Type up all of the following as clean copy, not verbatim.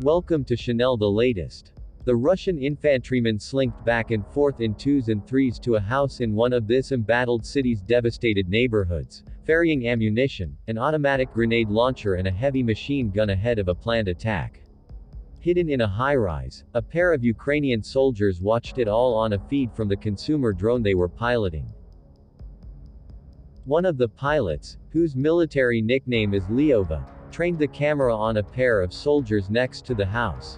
Welcome to Chanel the latest. The Russian infantrymen slinked back and forth in twos and threes to a house in one of this embattled city's devastated neighborhoods, ferrying ammunition, an automatic grenade launcher and a heavy machine gun ahead of a planned attack. Hidden in a high-rise, a pair of Ukrainian soldiers watched it all on a feed from the consumer drone they were piloting. One of the pilots, whose military nickname is Leova, trained the camera on a pair of soldiers next to the house.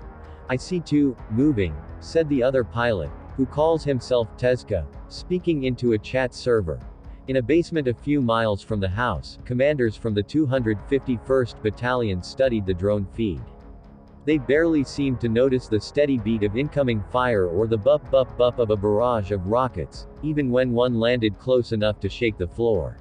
"I see two, moving," said the other pilot, who calls himself Tezka, speaking into a chat server. In a basement a few miles from the house, commanders from the 251st Battalion studied the drone feed. They barely seemed to notice the steady beat of incoming fire or the bup of a barrage of rockets, even when one landed close enough to shake the floor.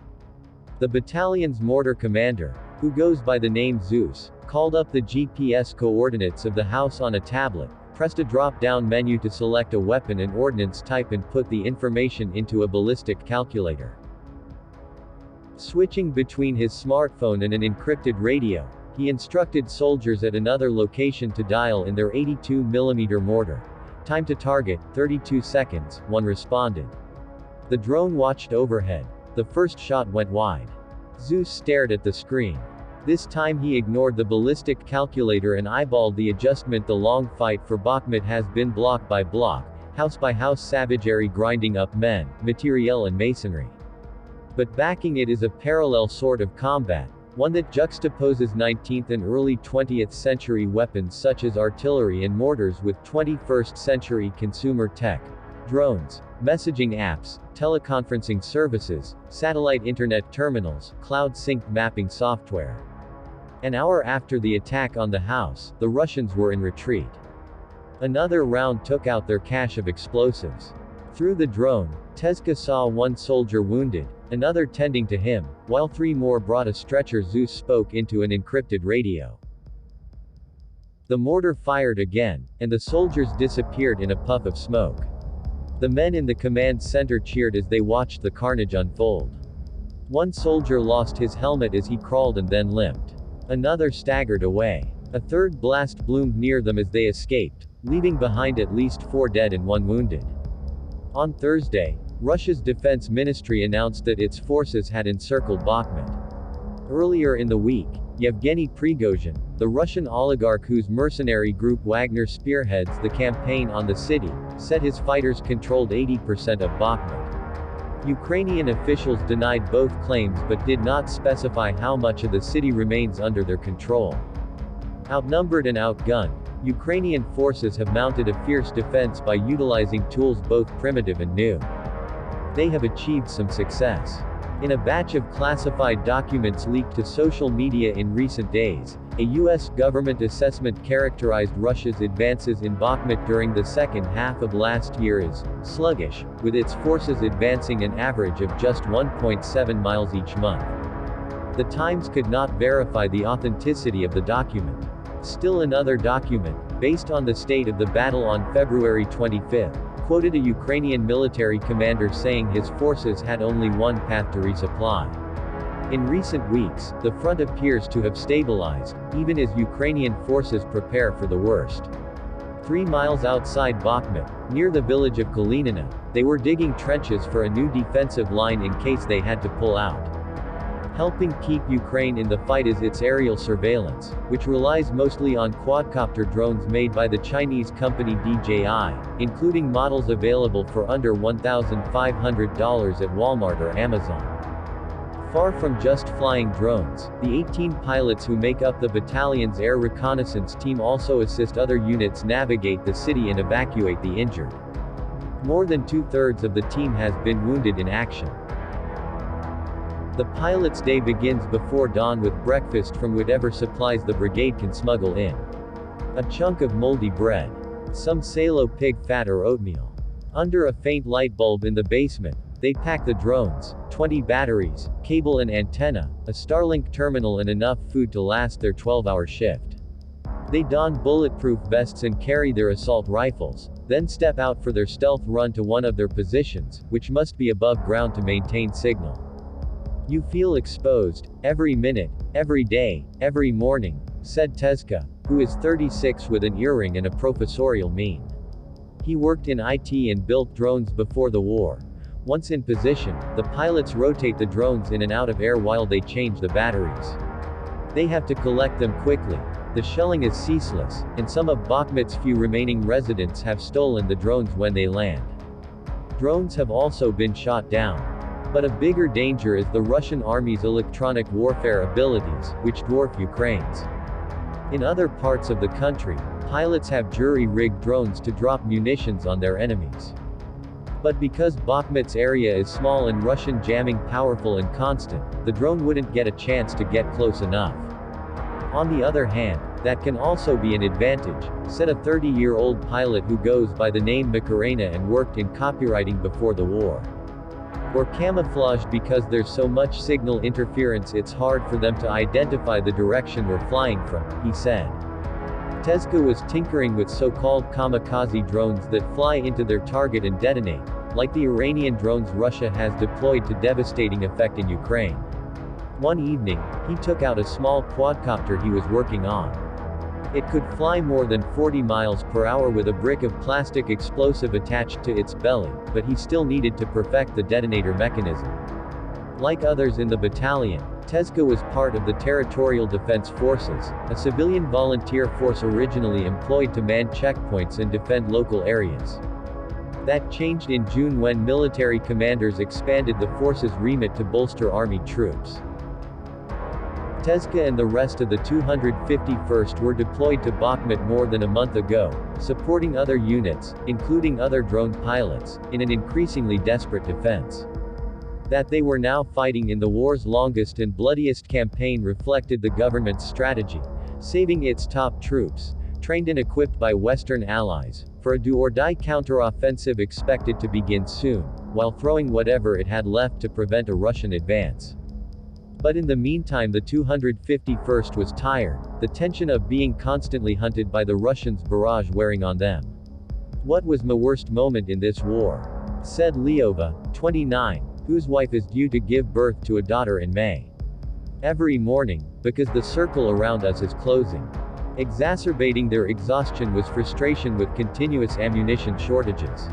The battalion's mortar commander, who goes by the name Zeus, called up the GPS coordinates of the house on a tablet, pressed a drop-down menu to select a weapon and ordnance type and put the information into a ballistic calculator. Switching between his smartphone and an encrypted radio, he instructed soldiers at another location to dial in their 82mm mortar. "Time to target, 32 seconds, one responded. The drone watched overhead. The first shot went wide. Zeus stared at the screen. This time he ignored the ballistic calculator and eyeballed the adjustment. The long fight for Bakhmut has been block by block, house by house savagery, grinding up men, materiel and masonry. But backing it is a parallel sort of combat, one that juxtaposes 19th and early 20th century weapons such as artillery and mortars with 21st century consumer tech, drones, messaging apps, teleconferencing services, satellite internet terminals, cloud sync mapping software. An hour after the attack on the house, the Russians were in retreat. Another round took out their cache of explosives. Through the drone, Tezka saw one soldier wounded, another tending to him, while three more brought a stretcher. Zeus spoke into an encrypted radio. The mortar fired again, and the soldiers disappeared in a puff of smoke. The men in the command center cheered as they watched the carnage unfold. One soldier lost his helmet as he crawled and then limped. Another staggered away. A third blast bloomed near them as they escaped, leaving behind at least 4 dead and 1 wounded. On Thursday, Russia's defense ministry announced that its forces had encircled Bakhmut. Earlier in the week, Yevgeny Prigozhin, the Russian oligarch whose mercenary group Wagner spearheads the campaign on the city, said his fighters controlled 80% of Bakhmut. Ukrainian officials denied both claims but did not specify how much of the city remains under their control. Outnumbered and outgunned, Ukrainian forces have mounted a fierce defense by utilizing tools both primitive and new. They have achieved some success. In a batch of classified documents leaked to social media in recent days, a U.S. government assessment characterized Russia's advances in Bakhmut during the second half of last year as sluggish, with its forces advancing an average of just 1.7 miles each month. The Times could not verify the authenticity of the document. Still another document, based on the state of the battle on February 25, quoted a Ukrainian military commander saying his forces had only one path to resupply. In recent weeks, the front appears to have stabilized, even as Ukrainian forces prepare for the worst. 3 miles outside Bakhmut, near the village of Kalinina, they were digging trenches for a new defensive line in case they had to pull out. Helping keep Ukraine in the fight is its aerial surveillance, which relies mostly on quadcopter drones made by the Chinese company DJI, including models available for under $1,500 at Walmart or Amazon. Far from just flying drones, the 18 pilots who make up the battalion's air reconnaissance team also assist other units navigate the city and evacuate the injured. More than 2/3 of the team has been wounded in action. The pilot's day begins before dawn with breakfast from whatever supplies the brigade can smuggle in. A chunk of moldy bread. Some salo pig fat or oatmeal. Under a faint light bulb in the basement, they pack the drones, 20 batteries, cable and antenna, a Starlink terminal and enough food to last their 12-hour shift. They don bulletproof vests and carry their assault rifles, then step out for their stealth run to one of their positions, which must be above ground to maintain signal. "You feel exposed, every minute, every day, every morning," said Tezka, who is 36 with an earring and a professorial mien. He worked in IT and built drones before the war. Once in position, the pilots rotate the drones in and out of air while they change the batteries. They have to collect them quickly. The shelling is ceaseless, and some of Bakhmut's few remaining residents have stolen the drones when they land. Drones have also been shot down. But a bigger danger is the Russian army's electronic warfare abilities, which dwarf Ukraine's. In other parts of the country, pilots have jury-rigged drones to drop munitions on their enemies. But because Bakhmut's area is small and Russian jamming powerful and constant, the drone wouldn't get a chance to get close enough. On the other hand, that can also be an advantage, said a 30-year-old pilot who goes by the name Macarena and worked in copywriting before the war. Or camouflaged because there's so much signal interference it's hard for them to identify the direction we're flying from, he said. Tezka was tinkering with so-called kamikaze drones that fly into their target and detonate, like the Iranian drones Russia has deployed to devastating effect in Ukraine. One evening, he took out a small quadcopter he was working on. It could fly more than 40 miles per hour with a brick of plastic explosive attached to its belly, but he still needed to perfect the detonator mechanism. Like others in the battalion, Tezka was part of the Territorial Defense Forces, a civilian volunteer force originally employed to man checkpoints and defend local areas. That changed in June when military commanders expanded the force's remit to bolster army troops. Tezka and the rest of the 251st were deployed to Bakhmut more than a month ago, supporting other units, including other drone pilots, in an increasingly desperate defense. That they were now fighting in the war's longest and bloodiest campaign reflected the government's strategy, saving its top troops, trained and equipped by Western allies, for a do-or-die counteroffensive expected to begin soon, while throwing whatever it had left to prevent a Russian advance. But in the meantime the 251st was tired, the tension of being constantly hunted by the Russians' barrage wearing on them. What was my worst moment in this war? Said Leova, 29, whose wife is due to give birth to a daughter in May. Every morning, because the circle around us is closing. Exacerbating their exhaustion was frustration with continuous ammunition shortages.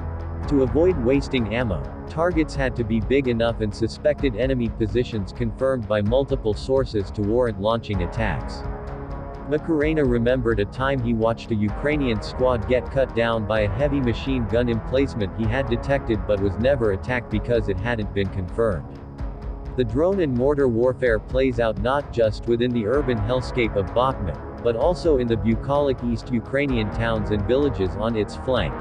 To avoid wasting ammo, targets had to be big enough and suspected enemy positions confirmed by multiple sources to warrant launching attacks. Macarena remembered a time he watched a Ukrainian squad get cut down by a heavy machine gun emplacement he had detected but was never attacked because it hadn't been confirmed. The drone and mortar warfare plays out not just within the urban hellscape of Bakhmut, but also in the bucolic East Ukrainian towns and villages on its flank,